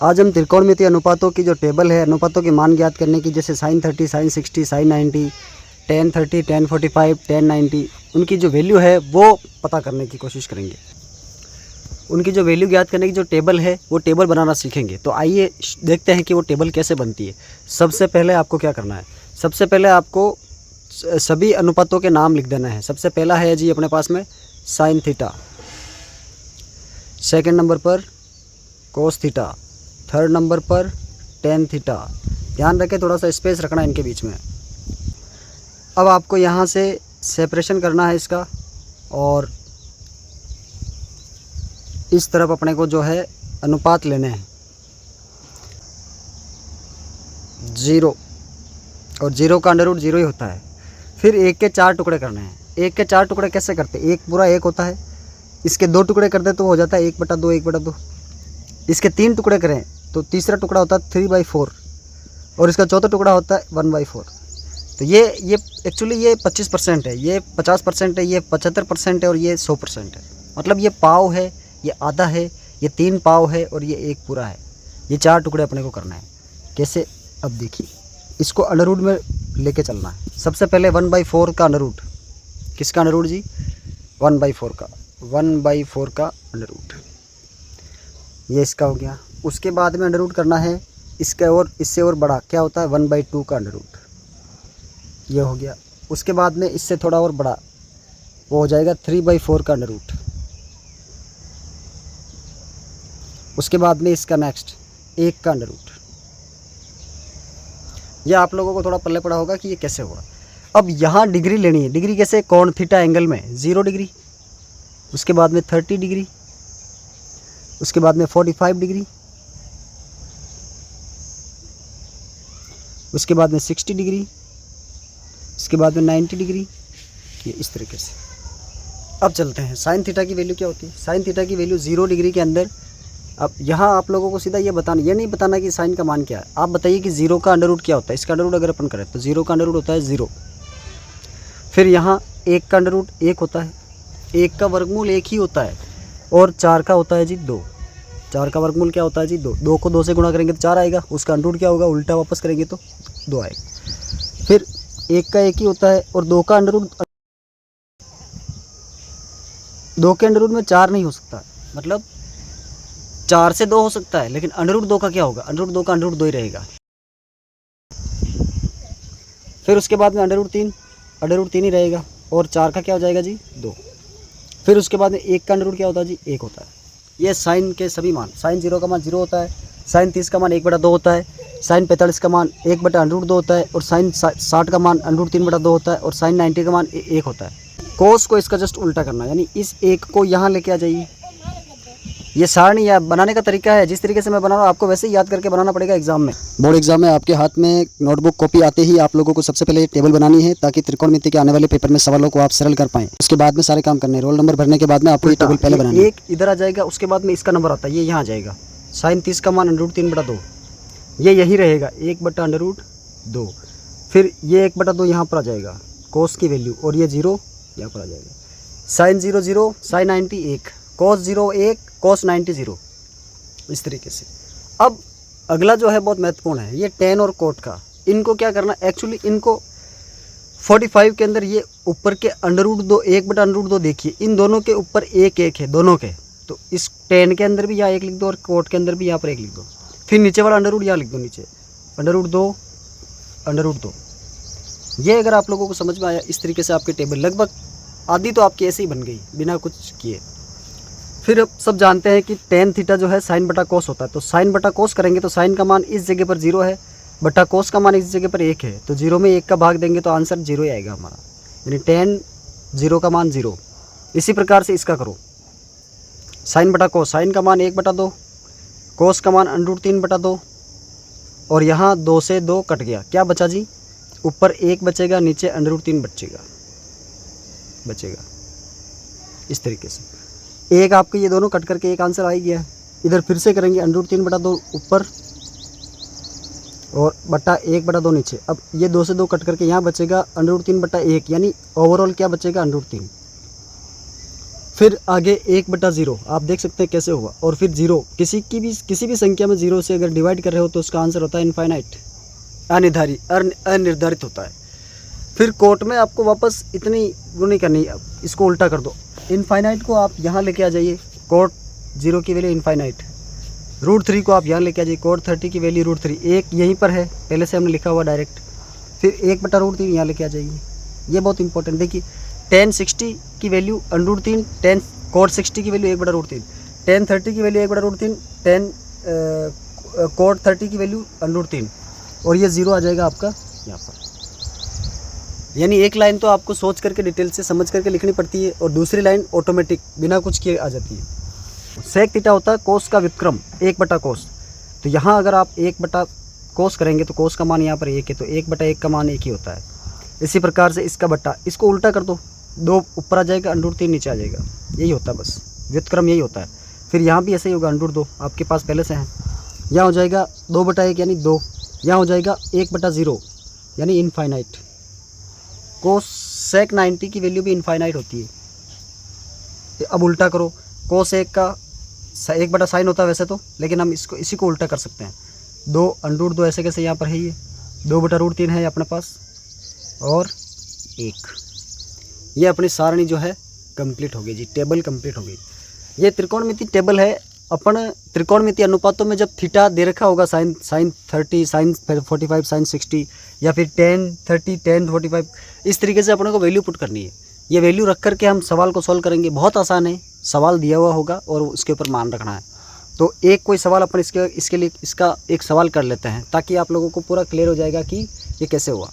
आज हम त्रिकोणमितीय अनुपातों की जो टेबल है, अनुपातों के मान ज्ञात करने की, जैसे sin 30, sin 60, sin 90, tan 30, tan 45, tan 90, उनकी जो वैल्यू है वो पता करने की कोशिश करेंगे। उनकी जो वैल्यू ज्ञात करने की जो टेबल है वो टेबल बनाना सीखेंगे। तो आइए देखते हैं कि वो टेबल कैसे बनती है। सबसे पहले आपको क्या करना है, सबसे पहले आपको सभी अनुपातों के नाम लिख देना है। सबसे पहला है जी अपने पास में साइन थीटा, सेकंड नंबर पर कोस थीटा, थर्ड नंबर पर टेन थीटा। ध्यान रखें, थोड़ा सा स्पेस रखना है इनके बीच में। अब आपको यहाँ से सेपरेशन करना है इसका, और इस तरफ अपने को जो है अनुपात लेने हैं 0, और 0 का अंडर रूट 0 ही होता है। फिर 1 के 4 टुकड़े करने हैं। 1 के 4 टुकड़े कैसे करते हैं, 1 पूरा 1 होता है, इसके 2 टुकड़े कर दे तो हो जाता है 1/2, 1/2। इसके 3 टुकड़े करें तो तीसरा टुकड़ा होता है 3/4, और इसका चौथा टुकड़ा होता है 1/4। तो ये एक्चुअली ये 25% है, ये 50% है, ये 75% है, और ये 100% है। मतलब ये पाव है, ये आधा है, ये 3 पाव है, और ये 1 पूरा है। ये 4 टुकड़े अपने को करना है। कैसे, अब देखिए, इसको अंडर रूट में लेके चलना है। सबसे पहले 1/4 का अंडर रूट, किसका अंडर रूट जी, 1/4 का, 1/4 का अंडर रूट, ये इसका हो गया। उसके बाद में अंडर रूट करना है इसका, और इससे और बड़ा क्या होता है 1/2 का अंडर रूट, ये हो गया। उसके बाद में इससे थोड़ा और बड़ा वो हो जाएगा 3/4 का अंडर रूट। उसके बाद में इसका नेक्स्ट 1 का अंडर रूट। यह आप लोगों को थोड़ा पल्ले पड़ा होगा कि ये कैसे होगा। अब यहाँ डिग्री लेनी है। डिग्री कैसे, कोण थीटा एंगल में 0 डिग्री, उसके बाद में 30 डिग्री, उसके बाद में 45 डिग्री, उसके बाद में 60 डिग्री, उसके बाद में 90 डिग्री, ये इस तरीके से। अब चलते हैं साइन थीटा की वैल्यू क्या होती है। साइन थीटा की वैल्यू 0 डिग्री के अंदर। अब यहाँ आप लोगों को सीधा ये बताना, ये नहीं बताना कि साइन का मान क्या है। आप बताइए कि 0 का अंडर रूट क्या होता है। इसका अंडर रूट अगर अपन करें तो 0 का अंडर रूट होता है 0। फिर यहाँ 1 का अंडर रूट 1 होता है, 1 का वर्गमूल 1 ही होता है, और 4 का होता है जी 2। 4 का वर्गमूल क्या होता है जी 2। 2 को 2 से गुणा करेंगे तो 4 आएगा, उसका अंडर रूट क्या होगा, उल्टा वापस करेंगे तो 2 आएगा। फिर 1 का 1 ही होता है, और 2 का अंडर रूट, 2 के अंडर रूट में 4 नहीं हो सकता, मतलब 4 से 2 हो सकता है, लेकिन अंडर रूट 2 का क्या होगा, अंडर रूट 2 का अंडर रूट 2 ही रहेगा। फिर उसके बाद में अंडर रूट 3 ही रहेगा, और 4 का क्या हो जाएगा जी 2। फिर उसके बाद में 1 का अंडर रूट क्या होता है जी 1 होता है। ये साइन के सभी मान, साइन 0 का मान 0 होता है, साइन 30 का मान 1/2 होता है, साइन 45 का मान 1/√2 होता है, और साइन 60 का मान अंडर रूट 3/2 होता है, और साइन 90 का मान 1 होता है। कोस को इसका जस्ट उल्टा करना, यानी इस 1 को यहाँ लेके आ जाइए। ये सारणी या बनाने का तरीका है, जिस तरीके से मैं बना रहा हूँ आपको वैसे ही याद करके बनाना पड़ेगा एग्जाम में। बोर्ड एग्जाम में आपके हाथ में नोटबुक कॉपी आते ही आप लोगों को सबसे पहले टेबल बनानी है, ताकि त्रिकोणमिति के आने वाले पेपर में सवालों को आप सरल कर पाएं। उसके बाद में सारे काम करने, रोल नंबर भरने के बाद में आपको ये टेबल पहले बनाना है। 1 इधर आ जाएगा, उसके बाद में इसका नंबर आता है, ये यहाँ आ जाएगा। साइन 30 का मान अंडर रूट 3/2, ये यही रहेगा 1/√2। फिर ये 1/2 यहाँ पर आ जाएगा कोस की वैल्यू, और ये 0 यहाँ पर आ जाएगा। साइन 0 0, साइन 90 1, कोस 0 1, कोस 90 0, इस तरीके से। अब अगला जो है बहुत महत्वपूर्ण है, ये टेन और कोट का। इनको क्या करना, एक्चुअली इनको 45 के अंदर ये ऊपर के अंडर रूट 2, 1/√2 देखिए, इन दोनों के ऊपर 1 1 है दोनों के, तो इस टेन के अंदर भी यहाँ 1 लिख दो, और कोट के अंदर भी यहाँ पर 1 लिख दो। फिर नीचे वाला अंडर रूट यहाँ लिख दो, नीचे अंडर रूट 2। ये अगर आप लोगों को समझ में आया, इस तरीके से आपकी टेबल लगभग आधी तो आपकी ऐसे ही बन गई बिना कुछ किए। फिर अब सब जानते हैं कि टेन थीटा जो है साइन बटा कोस होता है, तो साइन बटा कोस करेंगे तो साइन का मान इस जगह पर 0 है, बटा कोस का मान इस जगह पर 1 है, तो 0 में 1 का भाग देंगे तो आंसर 0 ही आएगा हमारा, यानी टेन 0 का मान 0। इसी प्रकार से इसका करो, साइन बटा कोस, साइन का मान 1/2, कोस का मान अंडर रूट 3/2, और यहाँ 2 से 2 कट गया, क्या बचा जी, ऊपर 1 बचेगा, नीचे अंडर रूट 3 बचेगा। इस तरीके से एक आपके ये दोनों कट करके एक आंसर आ ही गया है। इधर फिर से करेंगे अंडर रूट 3/2 ऊपर, और बटा 1/2 नीचे। अब ये 2 से 2 कट करके यहाँ बचेगा अंडर रूट 3/1, यानी ओवरऑल क्या बचेगा अंडर रूट 3। फिर आगे 1/0 आप देख सकते हैं कैसे हुआ, और फिर 0 किसी भी संख्या में 0 से अगर डिवाइड कर रहे हो तो उसका आंसर होता है इनफाइनाइट, अनिर्धारित होता है। फिर कोट में आपको वापस इतनी वो नहीं करनी, इसको उल्टा कर दो, इनफाइनाइट को आप यहाँ लेके आ जाइए, कोट 0 की वैल्यू इनफाइनाइट, √3 को आप यहाँ लेके आ जाइए, कोट 30 की वैल्यू √3, एक यहीं पर है पहले से हमने लिखा हुआ डायरेक्ट, फिर 1/√3 यहाँ लेके आ जाइए। ये बहुत इंपॉर्टेंट, देखिए tan 60 की वैल्यू √3, tan कोट 60 की वैल्यू 1/√3, tan 30 की वैल्यू 1/√3, tan कोट 30 की वैल्यू √3, और ये 0 आ जाएगा आपका यहाँ पर। यानी एक लाइन तो आपको सोच करके डिटेल से समझ करके लिखनी पड़ती है, और दूसरी लाइन ऑटोमेटिक बिना कुछ किए आ जाती है। सेक थीटा होता है कोस का व्युत्क्रम 1/कोस, तो यहाँ अगर आप 1/कोस करेंगे तो कोस का मान यहाँ पर 1 है, तो 1/1 का मान 1 ही होता है। इसी प्रकार से इसका बट्टा, इसको उल्टा कर दो, 2 ऊपर आ जाएगा, √3 नीचे आ जाएगा, यही होता है बस, व्युत्क्रम यही होता है। फिर यहाँ भी ऐसे ही होगा, √2 आपके पास पहले से है, यहाँ हो जाएगा 2/1 यानी 2, यहाँ हो जाएगा 1/0 यानी इनफाइनाइट। कोस सेक 90 की वैल्यू भी इनफाइनाइट होती है। अब उल्टा करो, कोस 1 का 1/sin होता है वैसे तो, लेकिन हम इसी को उल्टा कर सकते हैं, 2 √2 ऐसे कैसे यहाँ पर है, ये 2/√3 है अपने पास, और 1। ये अपनी सारणी जो है कंप्लीट हो गई जी, टेबल कंप्लीट हो गई। ये त्रिकोणमिति टेबल है। अपन त्रिकोणमिति अनुपातों में जब थीटा दे रखा होगा, sin 30, sin 45, sin 60, या फिर tan 30, tan 45, इस तरीके से अपने को वैल्यू पुट करनी है। ये वैल्यू रख करके हम सवाल को सॉल्व करेंगे, बहुत आसान है, सवाल दिया हुआ होगा और उसके ऊपर मान रखना है। तो एक कोई सवाल अपन इसके लिए इसका एक सवाल कर लेते हैं, ताकि आप लोगों को पूरा क्लियर हो जाएगा कि ये कैसे हुआ।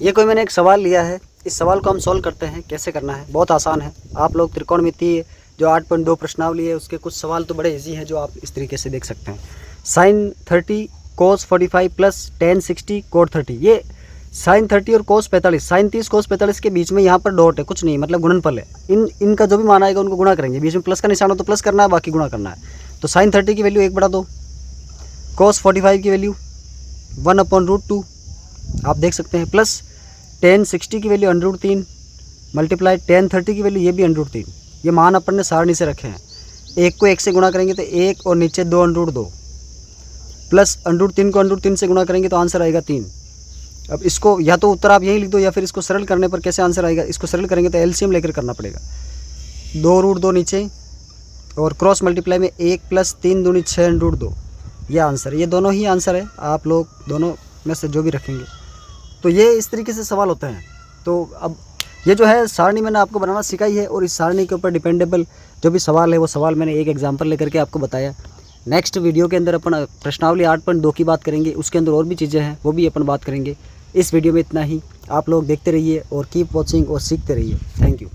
ये कोई मैंने एक सवाल लिया है, इस सवाल को हम सॉल्व करते हैं, कैसे करना है, बहुत आसान है। आप लोग त्रिकोणमिति जो 8.2 प्रश्नावली है उसके कुछ सवाल तो बड़े इजी हैं, जो आप इस तरीके से देख सकते हैं। sin 30 cos 45 plus tan 60 cot 30, ये sin 30 और cos 45, sin 30 cos 45 के बीच में यहाँ पर डॉट है, कुछ नहीं, मतलब गुणनफल है। इनका जो भी मान आएगा उनको गुणा करेंगे, बीच में प्लस का निशान हो तो प्लस करना है, बाकी गुणा करना है। तो sin 30 की वैल्यू 1/2, cos 45 की वैल्यू 1/√2 आप देख सकते हैं, प्लस tan 60 की वैल्यू √3 मल्टीप्लाई tan 30 की वैल्यू ये भी √3। ये मान अपन ने सारणी से रखे हैं, 1 को 1 से गुणा करेंगे तो 1 और नीचे 2/2, प्लस √3 को √3 से गुणा करेंगे तो आंसर आएगा 3। अब इसको या तो उत्तर आप यहीं लिख दो, या फिर इसको सरल करने पर कैसे आंसर आएगा, इसको सरल करेंगे तो एलसीएम लेकर करना पड़ेगा, 2√2 नीचे और क्रॉस मल्टीप्लाई में 1 + 3 दूनी 6/2, ये आंसर, ये दोनों ही आंसर है, आप लोग दोनों में से जो भी रखेंगे। तो ये इस तरीके से सवाल होते हैं। तो अब ये जो है सारणी मैंने आपको बनाना सिखाई है, और इस सारणी के ऊपर डिपेंडेबल जो भी सवाल है वो सवाल मैंने एक एग्जांपल लेकर के आपको बताया। नेक्स्ट वीडियो के अंदर अपन प्रश्नावली 8.2 की बात करेंगे, उसके अंदर और भी चीज़ें हैं वो भी अपन बात करेंगे। इस वीडियो में इतना ही, आप लोग देखते रहिए और कीप वॉचिंग और सीखते रहिए। Thank you.